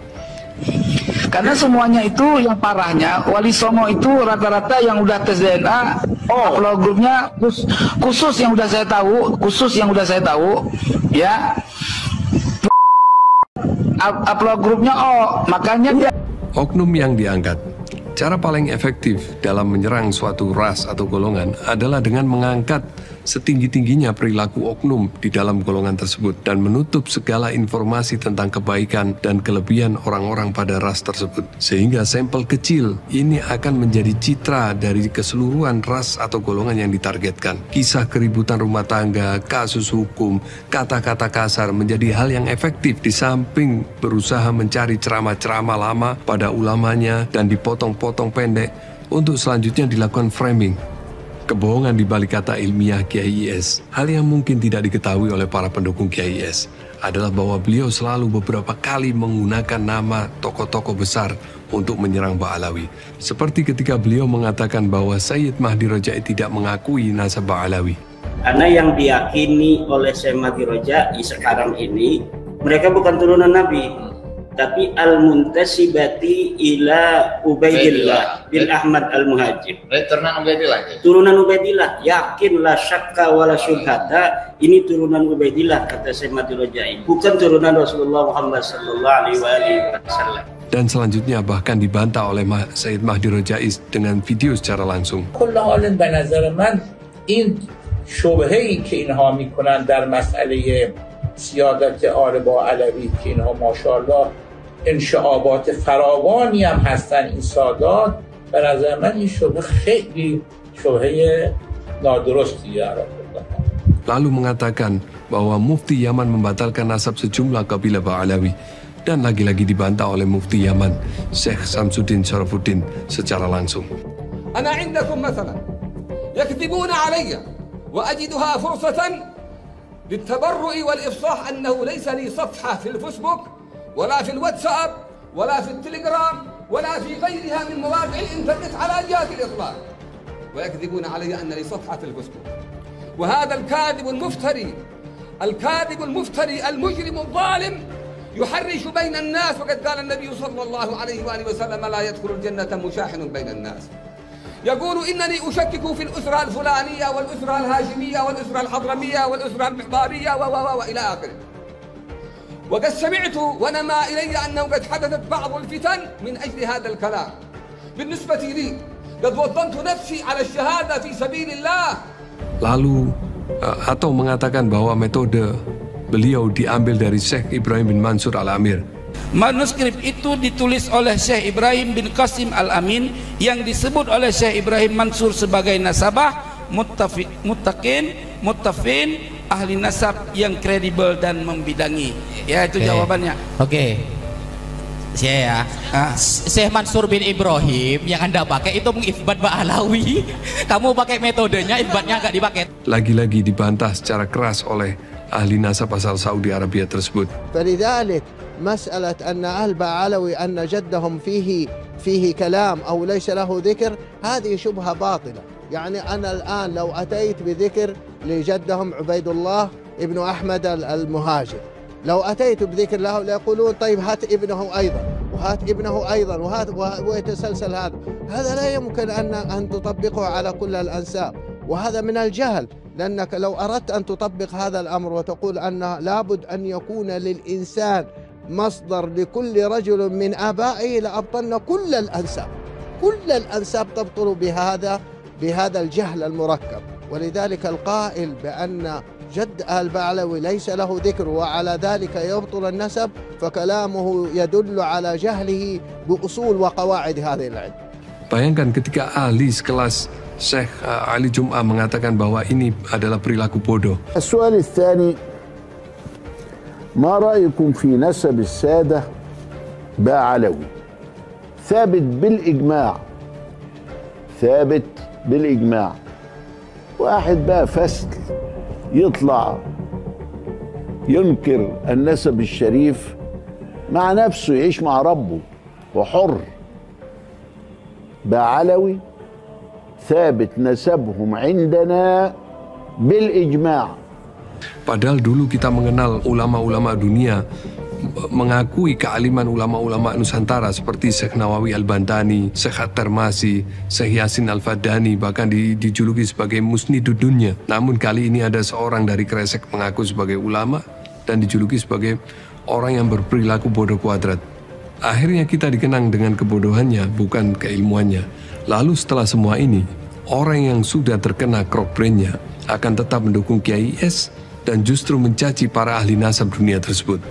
Karena semuanya itu yang parahnya Wali Songo itu rata-rata yang udah tes DNA, upload grupnya khusus yang udah saya tahu, ya. Upload grupnya makanya dia. Oknum yang diangkat. Cara paling efektif dalam menyerang suatu ras atau golongan adalah dengan mengangkat setinggi-tingginya perilaku oknum di dalam golongan tersebut dan menutup segala informasi tentang kebaikan dan kelebihan orang-orang pada ras tersebut. Sehingga sampel kecil ini akan menjadi citra dari keseluruhan ras atau golongan yang ditargetkan. Kisah keributan rumah tangga, kasus hukum, kata-kata kasar menjadi hal yang efektif di samping berusaha mencari ceramah-ceramah lama pada ulamanya dan dipotong-potong pendek untuk selanjutnya dilakukan framing. Kebohongan di balik kata ilmiah Kiai IS. Hal yang mungkin tidak diketahui oleh para pendukung Kiai IS adalah bahwa beliau selalu beberapa kali menggunakan nama tokoh-tokoh besar untuk menyerang Ba'alawi. Seperti ketika beliau mengatakan bahwa Sayyid Mahdi Rojai tidak mengakui nasab Ba'alawi. Karena yang diyakini oleh Syekh Mahdi Rojai sekarang ini, mereka bukan turunan Nabi, tapi al-muntasibati ila Ubaidillah bin Ahmad al-Muhajir. Turunan Ubaidillah. Turunan Ubaidillah, yakin la syakka wala syubhata, ini turunan Ubaidillah kata Syekh Mahdi Rojai, bukan turunan Rasulullah Muhammad sallallahu alaihi wasallam. Dan selanjutnya bahkan dibantah oleh Sayyid Mahdi Rojai dengan video secara langsung. به نظر من این شبهه‌ای که اینها میکنن در مسئله سیادت آل باعلوی که اینها ماشاءالله انشعابات فراوانی هم هستن این سادات، به نظر من این شبهه خیلی شبهه نادرستی قرار دادن. Lalu mengatakan bahwa Mufti Yaman membatalkan nasab sejumlah kabilah Ba'alawi dan lagi-lagi dibantah oleh Mufti Yaman Syekh Samsuddin Syarafuddin secara langsung. أنا عندكم مثلا يكذبون علي وأجدها فرصة للتبرؤ والإفصاح أنه ليس لي صفحة في الفيسبوك ولا في الواتساب ولا في التليجرام ولا في غيرها من مواقع الإنترنت على جهة الإطلاق، ويكذبون علي أن لي صفحة في الفيسبوك. وهذا الكاذب المفتري المجرم الظالم يحرش بين الناس، وقد قال النبي صلى الله عليه وآله وسلم لا يدخل الجنة مشاحن بين الناس. يقول إنني أشكك في الأسرة الفلانية والأسرة الهاشمية والأسرة الحضرمية والأسرة المحضارية وإلى آخره. وقد سمعت ونما إلي أنه قد حدثت بعض الفتن من أجل هذا الكلام. بالنسبة لي قد وطنت نفسي على الشهادة في سبيل الله. Lalu atau mengatakan bahwa metode beliau diambil dari Syekh Ibrahim bin Mansur Al-Amir. Manuskrip itu ditulis oleh Syekh Ibrahim bin Qasim Al-Amin yang disebut oleh Syekh Ibrahim Mansur sebagai nasabah, muttafin, ahli nasab yang kredibel dan membidangi. Ya, itu jawabannya. Oke. Saya Syekh Mansur bin Ibrahim yang Anda pakai itu mengisbat Ba'alawi. Kamu pakai metodenya, isbatnya nggak dipakai. Lagi-lagi dibantah secara keras oleh ahli nasab asal Saudi Arabia tersebut. فلذلك مسألة أن أهل بعلوي أن جدهم فيه كلام أو ليس له ذكر، هذه شبهة باطلة. يعني أنا الآن لو أتيت بذكر لجدهم عبيد الله ابن أحمد المهاجر، لو أتيت بذكر له ليقولون طيب هات ابنه أيضا وهات ابنه أيضا ويتسلسل هذا لا يمكن أن تطبقه على كل الأنساب، وهذا من الجهل. لأنك لو أردت أن تطبق هذا الأمر وتقول أن لابد أن يكون للإنسان مصدر لكل رجل من آبائه لأبطلنا كل الأنساب تبطل بهذا الجهل المركب. ولذلك القائل بأن جد آل بعلوي ليس له ذكر وعلى ذلك يبطل النسب فكلامه يدل على جهله بأصول وقواعد هذه العلم. Bayangkan ketika ahli sekelas Syekh Ali Jum'ah mengatakan bahwa ini adalah perilaku bodoh. السؤال الثاني ما رأيكم في نسب السادة بعلوي ثابت بالإجماع واحد بقى فسد يطلع ينكر النسب الشريف مع نفسه يعيش مع ربه وحر. بعلوي ثابت نسبهم عندنا بالإجماع. Padahal dulu kita mengenal ulama-ulama dunia mengakui kealiman ulama-ulama Nusantara seperti Syekh Nawawi Al-Bantani, Syekh At-Tirmidzi, Syekh Yasin Al-Fadani, bahkan dijuluki sebagai musnidud dunya. Namun kali ini ada seorang dari Kresek mengaku sebagai ulama dan dijuluki sebagai orang yang berperilaku bodoh kuadrat. Akhirnya kita dikenang dengan kebodohannya, bukan keilmuannya. Lalu setelah semua ini, orang yang sudah terkena crop brain-nya akan tetap mendukung Kiai IS dan justru mencaci para ahli nasab dunia tersebut.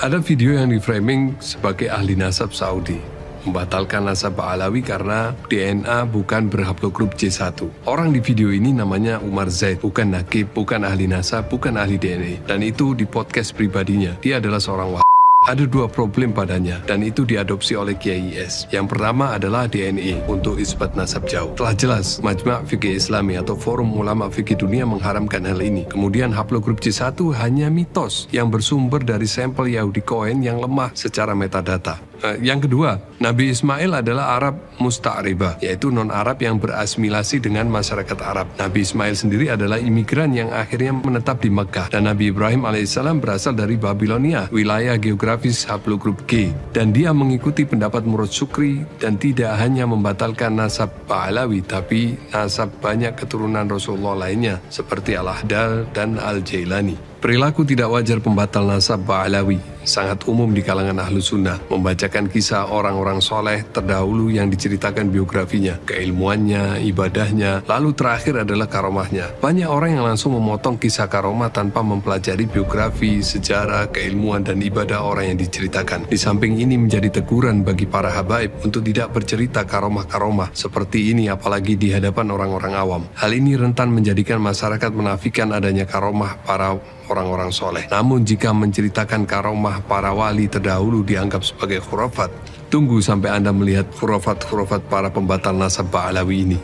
Ada video yang diframing sebagai ahli nasab Saudi, membatalkan nasab Ba'alawi karena DNA bukan berhaplogrup J1. Orang di video ini namanya Umar Zaid, bukan nakib, bukan ahli nasab, bukan ahli DNA. Dan itu di podcast pribadinya. Dia adalah seorang wahab. Ada dua problem padanya, dan itu diadopsi oleh Kiai IS. Yang pertama adalah DNA untuk isbat nasab jauh. Telah jelas, Majma' Fikih Islami atau Forum Ulama Fikih Dunia mengharamkan hal ini. Kemudian haplogrup J1 hanya mitos yang bersumber dari sampel Yahudi Cohen yang lemah secara metadata. Yang kedua, Nabi Ismail adalah Arab Musta'ribah, yaitu non-Arab yang berasimilasi dengan masyarakat Arab. Nabi Ismail sendiri adalah imigran yang akhirnya menetap di Mekah. Dan Nabi Ibrahim alaihissalam berasal dari Babilonia, wilayah geografis haplogrup G. Dan dia mengikuti pendapat Murad Syukri dan tidak hanya membatalkan nasab Ba'alawi, tapi nasab banyak keturunan Rasulullah lainnya, seperti Al-Ahdal dan Al-Jailani. Perilaku tidak wajar pembatal nasab Ba'alawi sangat umum di kalangan ahlu sunnah, membacakan kisah orang-orang soleh terdahulu yang diceritakan biografinya, keilmuannya, ibadahnya, lalu terakhir adalah karomahnya. Banyak orang yang langsung memotong kisah karomah tanpa mempelajari biografi, sejarah, keilmuan, dan ibadah orang yang diceritakan. Di samping ini menjadi teguran bagi para habaib untuk tidak bercerita karomah-karomah seperti ini apalagi di hadapan orang-orang awam. Hal ini rentan menjadikan masyarakat menafikan adanya karomah para orang-orang soleh. Namun jika menceritakan karomah para wali terdahulu dianggap sebagai khurafat, tunggu sampai Anda melihat khurafat-khurafat para pembatal nasab Ba'alawi ini.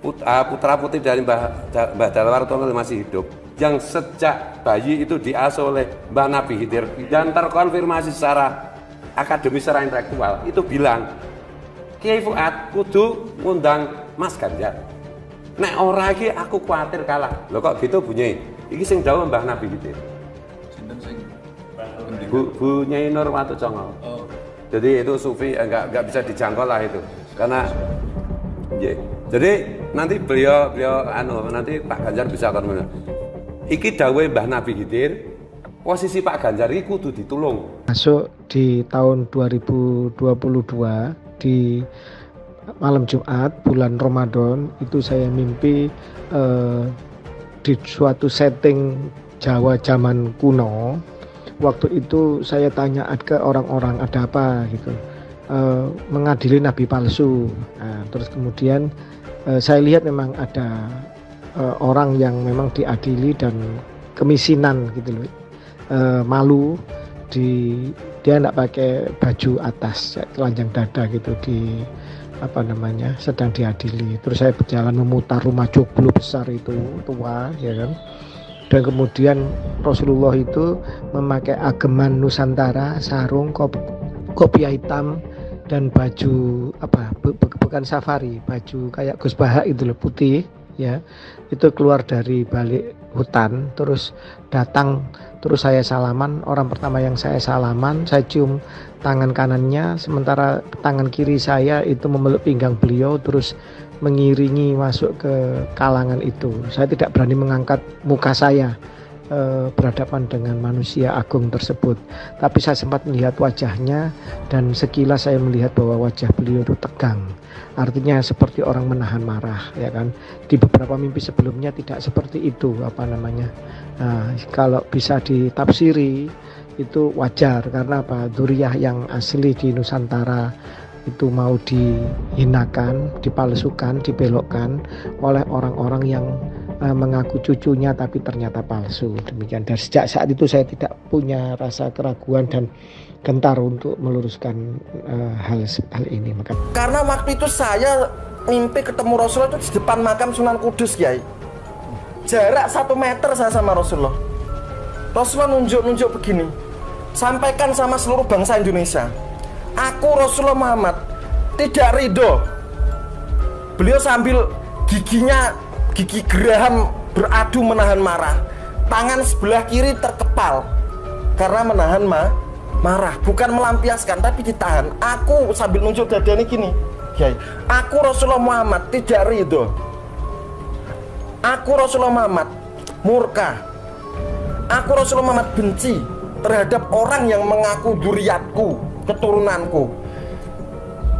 Putra-putri dari Mbah Dalwartono masih hidup, yang sejak bayi itu diasuh oleh Mbah Nabi Khidir dan terkonfirmasi secara akademis, secara intelektual, itu bilang, Kiai Fuad kudu ngundang Mas Ganjar. Nek ora iki aku khawatir kalah. Loh kok gitu bunyi? Iki sing dawuh Mbah Nabi Khidir. Sinten sing? Bu Nyai Nur Watu Congo. Oh. Jadi itu sufi enggak bisa dijangkau lah itu. Karena jadi nanti beliau nanti Pak Ganjar bisa akan iki dawuh Mbah Nabi Khidir, posisi Pak Ganjar iki kudu ditulung. Masuk di tahun 2022 di malam Jumat bulan Ramadan itu saya mimpi di suatu setting Jawa zaman kuno. Waktu itu saya tanya ke orang-orang ada apa gitu, mengadili nabi palsu. Nah, terus kemudian saya lihat memang ada orang yang memang diadili dan kemiskinan gitu loh, malu, dia tidak pakai baju atas, telanjang dada gitu, sedang diadili. Terus saya berjalan memutar rumah joglo besar itu tua, ya kan. Dan kemudian Rasulullah itu memakai ageman Nusantara, sarung, kopiah hitam, dan baju bukan safari, baju kayak Gus Bahak itu loh, putih, ya. Itu keluar dari balik hutan, terus datang, terus saya salaman. Orang pertama yang saya salaman, saya cium tangan kanannya, sementara tangan kiri saya itu memeluk pinggang beliau, terus mengiringi masuk ke kalangan itu. Saya tidak berani mengangkat muka saya berhadapan dengan manusia agung tersebut, tapi saya sempat melihat wajahnya dan sekilas saya melihat bahwa wajah beliau itu tegang, artinya seperti orang menahan marah, ya kan. Di beberapa mimpi sebelumnya tidak seperti itu, nah, kalau bisa ditafsiri itu wajar, karena apa, dzurriyyah yang asli di Nusantara itu mau dihinakan, dipalsukan, dibelokkan oleh orang-orang yang mengaku cucunya tapi ternyata palsu. Demikian. Dan sejak saat itu saya tidak punya rasa keraguan dan gentar untuk meluruskan hal ini. Karena waktu itu saya mimpi ketemu Rasulullah itu di depan makam Sunan Kudus, Kiai. Jarak 1 meter saya sama Rasulullah. Rasulullah nunjuk begini, sampaikan sama seluruh bangsa Indonesia, aku Rasulullah Muhammad tidak ridho. Beliau sambil gigi geraham beradu menahan marah. Tangan sebelah kiri terkepal karena menahan marah, bukan melampiaskan tapi ditahan. Aku sambil nunjuk dadanya gini, Kiai, aku Rasulullah Muhammad tidak ridho, aku Rasulullah Muhammad murka, aku Rasulullah Muhammad benci terhadap orang yang mengaku dzurriyyatku, keturunanku,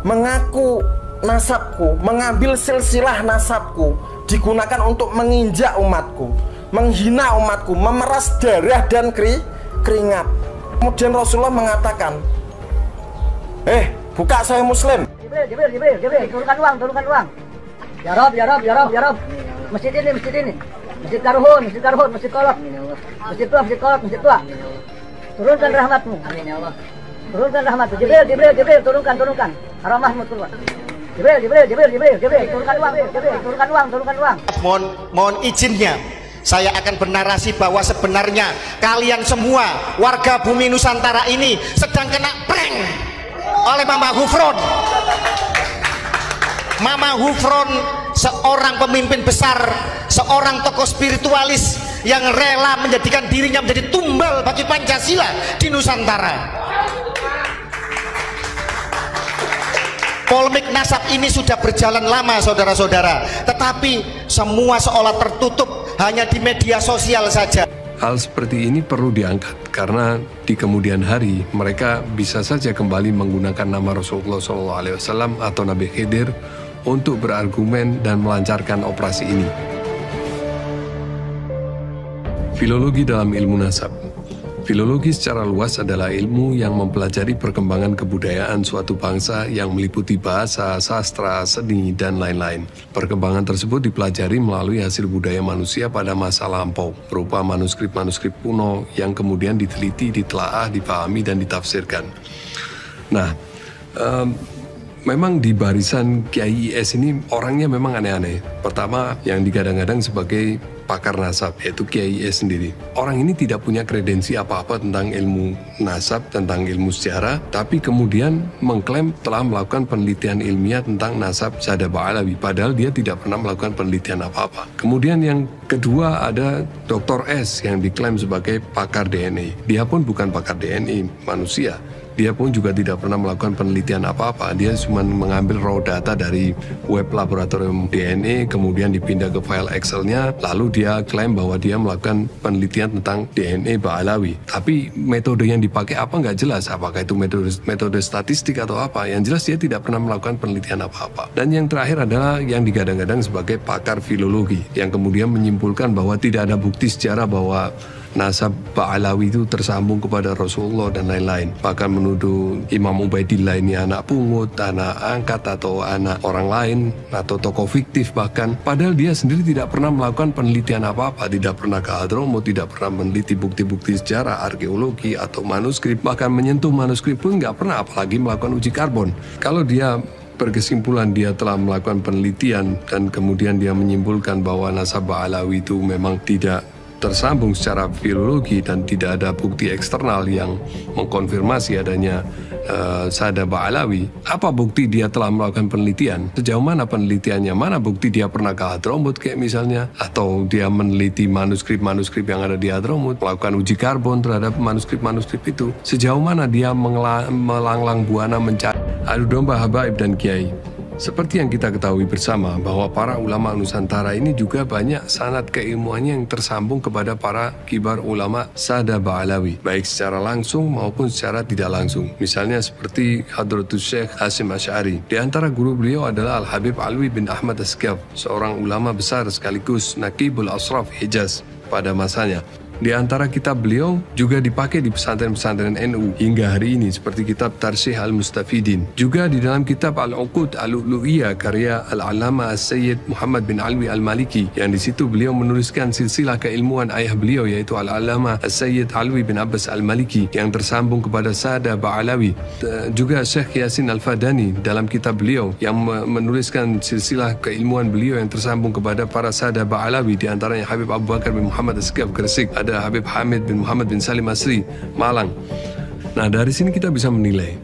mengaku nasabku, mengambil silsilah nasabku, digunakan untuk menginjak umatku, menghina umatku, memeras darah dan keringat. Kemudian Rasulullah mengatakan, buka Sahih Muslim. Jibril, turunkan uang. Ya Rob. Masjid ini. Masjid Karuhun, Masjid Kolok. Masjid tua. Turunkan rahmatmu. Amin ya Allah. Turunkan rahmatmu. Jibril, turunkan. Rahmatmu turun. Jibril, turunkan uang. Mohon izinnya, saya akan bernarasi bahwa sebenarnya kalian semua warga bumi Nusantara ini sedang kena prank oleh Mama Hufron. Mama Hufron seorang pemimpin besar, seorang tokoh spiritualis yang rela menjadikan dirinya menjadi tumbal bagi Pancasila di Nusantara. Polemik nasab ini sudah berjalan lama saudara-saudara, tetapi semua seolah tertutup hanya di media sosial saja. Hal seperti ini perlu diangkat karena di kemudian hari mereka bisa saja kembali menggunakan nama Rasulullah SAW atau Nabi Khidir untuk berargumen dan melancarkan operasi ini. Filologi dalam ilmu nasab. Filologi secara luas adalah ilmu yang mempelajari perkembangan kebudayaan suatu bangsa yang meliputi bahasa, sastra, seni, dan lain-lain. Perkembangan tersebut dipelajari melalui hasil budaya manusia pada masa lampau, berupa manuskrip-manuskrip kuno yang kemudian diteliti, ditelaah, dipahami, dan ditafsirkan. Nah, memang di barisan Kiai IS ini orangnya memang aneh-aneh. Pertama, yang digadang-gadang sebagai pakar nasab, yaitu Kiai IS sendiri. Orang ini tidak punya kredensi apa-apa tentang ilmu nasab, tentang ilmu sejarah, tapi kemudian mengklaim telah melakukan penelitian ilmiah tentang nasab Sada Ba'alawi, padahal dia tidak pernah melakukan penelitian apa-apa. Kemudian yang kedua ada Dr. S yang diklaim sebagai pakar DNA. Dia pun bukan pakar DNA manusia. Dia pun juga tidak pernah melakukan penelitian apa-apa. Dia cuma mengambil raw data dari web laboratorium DNA, kemudian dipindah ke file Excel-nya, lalu dia klaim bahwa dia melakukan penelitian tentang DNA Ba'alawi. Tapi metode yang dipakai apa nggak jelas. Apakah itu metode statistik atau apa. Yang jelas dia tidak pernah melakukan penelitian apa-apa. Dan yang terakhir adalah yang digadang-gadang sebagai pakar filologi, yang kemudian menyimpulkan bahwa tidak ada bukti sejarah bahwa nasab Ba'alawi itu tersambung kepada Rasulullah dan lain-lain. Bahkan menuduh Imam Ubaidillah ini anak pungut, anak angkat atau anak orang lain atau tokoh fiktif bahkan. Padahal dia sendiri tidak pernah melakukan penelitian apa-apa, tidak pernah ke Hadramut, tidak pernah meneliti bukti-bukti sejarah, arkeologi atau manuskrip, bahkan menyentuh manuskrip pun nggak pernah, apalagi melakukan uji karbon. Kalau dia berkesimpulan dia telah melakukan penelitian dan kemudian dia menyimpulkan bahwa nasab Ba'alawi itu memang tidak tersambung secara filologi dan tidak ada bukti eksternal yang mengkonfirmasi adanya Sada Ba'alawi. Apa bukti dia telah melakukan penelitian? Sejauh mana penelitiannya? Mana bukti dia pernah ke Hadramut kayak misalnya? Atau dia meneliti manuskrip-manuskrip yang ada di Hadramut, melakukan uji karbon terhadap manuskrip-manuskrip itu? Sejauh mana dia melanglang buana mencari adu domba habaib dan kiai? Seperti yang kita ketahui bersama bahwa para ulama Nusantara ini juga banyak sanad keilmuannya yang tersambung kepada para kibar ulama Sada Ba'alawi, baik secara langsung maupun secara tidak langsung. Misalnya seperti Hadratus Syekh Hasim Asy'ari. Di antara guru beliau adalah Al-Habib Alwi bin Ahmad Asqaf, seorang ulama besar sekaligus Naqibul Asraf Hijaz pada masanya. Di antara kitab beliau juga dipakai di pesantren-pesantren NU hingga hari ini seperti kitab Tarsih Al-Mustafidin. Juga di dalam kitab Al-Uqud Al-Lu'lu'iyah karya Al-Alama As-Sayyid Muhammad bin Alwi Al-Maliki, yang di situ beliau menuliskan silsilah keilmuan ayah beliau yaitu Al-Alama As-Sayyid Alwi bin Abbas Al-Maliki yang tersambung kepada Sada Ba'alawi. Juga Syekh Yasin Al-Fadani dalam kitab beliau yang menuliskan silsilah keilmuan beliau yang tersambung kepada para Sada Ba'alawi, di antaranya Habib Abu Bakar bin Muhammad Asqaf Gresik, ada Habib Hamid bin Muhammad bin Salim Asri Malang. Nah, dari sini kita bisa menilai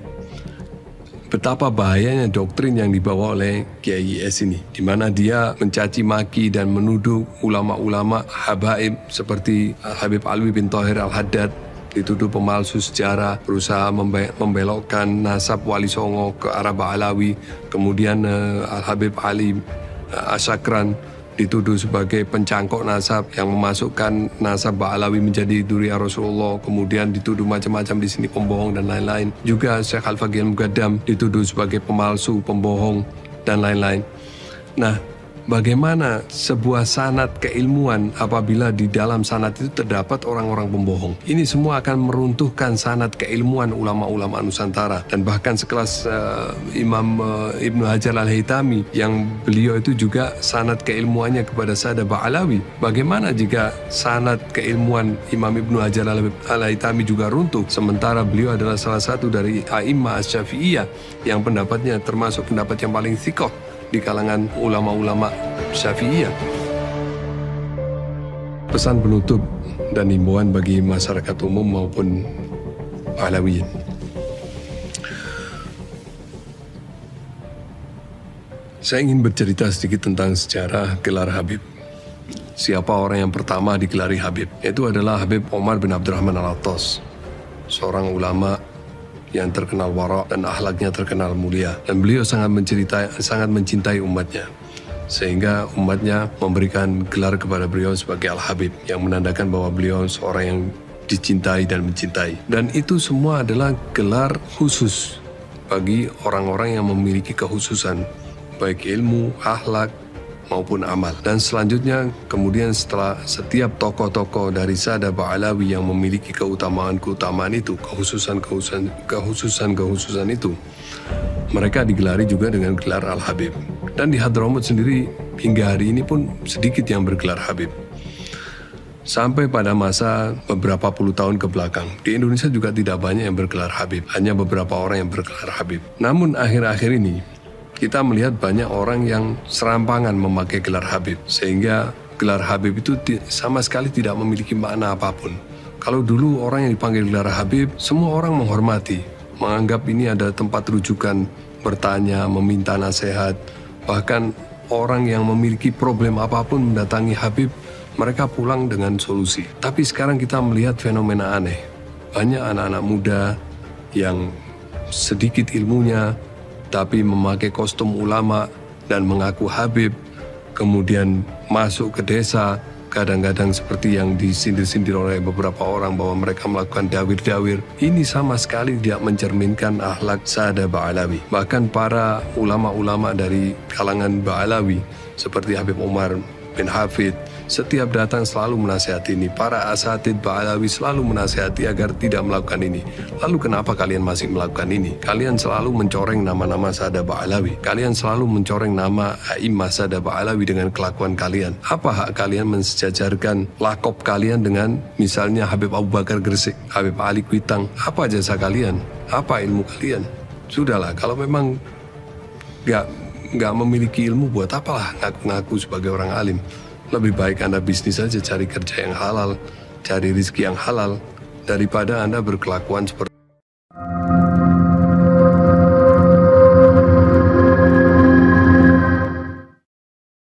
betapa bahayanya doktrin yang dibawa oleh Kiai IS ini, di mana dia mencaci maki dan menuduh ulama-ulama habaib seperti Habib Alwi bin Thahir Al-Haddad dituduh pemalsu sejarah, berusaha membelokkan nasab Wali Songo ke arah Ba'alawi. Kemudian Al-Habib Ali Asyakran dituduh sebagai pencangkok nasab yang memasukkan nasab Ba'alawi menjadi Dzurriyyah Rasulullah. Kemudian dituduh macam-macam di sini, pembohong dan lain-lain. Juga Syekh Al-Faqih Al-Muqaddam dituduh sebagai pemalsu, pembohong dan lain-lain. Nah, bagaimana sebuah sanad keilmuan apabila di dalam sanad itu terdapat orang-orang pembohong? Ini semua akan meruntuhkan sanad keilmuan ulama-ulama Nusantara. Dan bahkan sekelas Imam Ibnu Hajar Al-Haytami yang beliau itu juga sanad keilmuannya kepada Sada Ba'alawi. Bagaimana jika sanad keilmuan Imam Ibnu Hajar Al-Haytami juga runtuh, sementara beliau adalah salah satu dari A'immah Asy-Syafi'iyah yang pendapatnya termasuk pendapat yang paling thiqah di kalangan ulama-ulama Syafi'iyah. Pesan penutup dan himbauan bagi masyarakat umum maupun Alawiyin. Saya ingin bercerita sedikit tentang sejarah gelar Habib. Siapa orang yang pertama digelari Habib? Itu adalah Habib Omar bin Abdurrahman Al-Attas, seorang ulama yang terkenal wara dan akhlaknya terkenal mulia, dan beliau sangat mencintai umatnya, sehingga umatnya memberikan gelar kepada beliau sebagai Al-Habib, yang menandakan bahwa beliau seorang yang dicintai dan mencintai. Dan itu semua adalah gelar khusus bagi orang-orang yang memiliki kekhususan baik ilmu, akhlak maupun amal. Dan selanjutnya kemudian setelah setiap tokoh-tokoh dari Sada Ba'alawi yang memiliki keutamaan-keutamaan itu, kekhususan itu, mereka digelari juga dengan gelar Al-Habib. Dan di Hadramaut sendiri hingga hari ini pun sedikit yang bergelar Habib. Sampai pada masa beberapa puluh tahun ke belakang, di Indonesia juga tidak banyak yang bergelar Habib, hanya beberapa orang yang bergelar Habib. Namun akhir-akhir ini kita melihat banyak orang yang serampangan memakai gelar Habib, sehingga gelar Habib itu sama sekali tidak memiliki makna apapun. Kalau dulu orang yang dipanggil gelar Habib, semua orang menghormati, menganggap ini ada tempat rujukan, bertanya, meminta nasihat. Bahkan orang yang memiliki problem apapun mendatangi Habib, mereka pulang dengan solusi. Tapi sekarang kita melihat fenomena aneh. Banyak anak-anak muda yang sedikit ilmunya, tapi memakai kostum ulama dan mengaku Habib, kemudian masuk ke desa, kadang-kadang seperti yang disindir-sindir oleh beberapa orang bahwa mereka melakukan dawir-dawir. Ini sama sekali tidak mencerminkan akhlak Sada Ba'alawi. Bahkan para ulama-ulama dari kalangan Ba'alawi seperti Habib Umar bin Hafid setiap datang selalu menasihati ini. Para asatid Ba'alawi selalu menasihati agar tidak melakukan ini. Lalu kenapa kalian masih melakukan ini? Kalian selalu mencoreng nama-nama Sada Ba'alawi. Kalian selalu mencoreng nama A'immah Sada Ba'alawi dengan kelakuan kalian. Apa hak kalian mensejajarkan lakop kalian dengan misalnya Habib Abu Bakar Gresik, Habib Ali Kuitang? Apa jasa kalian? Apa ilmu kalian? Sudahlah, kalau memang nggak memiliki ilmu, buat apalah ngaku-ngaku sebagai orang alim? Lebih baik Anda bisnis saja, cari kerja yang halal, cari rezeki yang halal, daripada Anda berkelakuan seperti